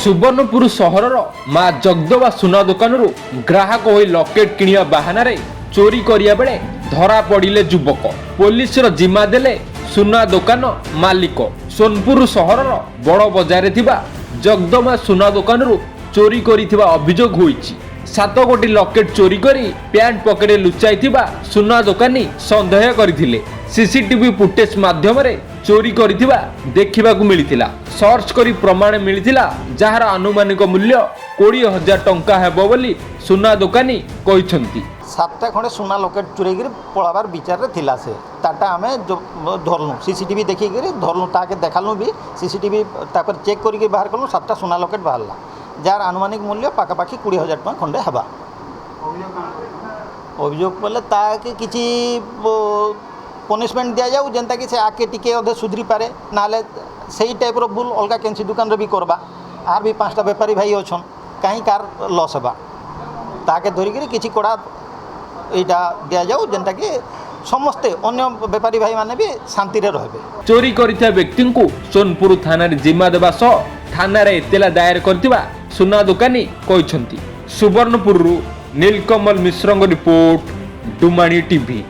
सुवर्णपुर सहरर माँ जगदबा सुना दुकान ग्राहक हो लकेट किणिया बाहाना चोरी करिया बेले धरा पड़िले युवक। पुलिस जिम्मा देले सुना दुकान मालिक। सोनपुर सहरर बड़ बजार जगदमा सुना दुकान चोरी करिथिबा अभियोग होईछि। 7 कोटी लकेट चोरी करी पैंट पकेट लुचाई सुना दुकानी संदेह करथिले। सीसीटीवी फुटेज माध्यम चोरी करिथिबा देखिबाकू मिलिथिला। सर्च करी प्रमाण मिलिथिला जहार अनुमानिक मूल्य 20,000 टंका हेबो बोली सुना दुकानी कहिसंती। 7टा खंडे सुना लकेट चुराई पलाबार विचार रे थिला से ताटा आमे धरलु सीसीटीवी देखि धरलु ताके देखालु भी सीसीटीवी तापर चेक करी बाहर कलु 7टा सुना लकेट बाहरला जार अनुमानिक मूल्य पाखापाखि 20,000 टंका खंडे हेबा। अभियोग बोले ताके किछि पनिशमेंट दिया जाऊ जेनता कि से आके टिके अधे सुधरी पारे नाले सही टाइप रो भूल अलगा केनसी दुकान रे भी करबा। आर भी 5टा व्यापारी भाई अछन कहीं कार लॉस हेबा ताके धरिक किछि कोड़ा एटा दिया जाऊ जेनता कि समस्ते अन्य व्यापारी भाई माने भी शांति रे रहबे। चोरी करिता व्यक्ति को सोनपुर थाना रे जिम्मा देबा सह थाना रे एतला दायर करथिबा सुना दुकानी कहिसंती। सुवर्णपुर नीलकमल मिश्रंग रिपोर्ट डुमाणी टीवी।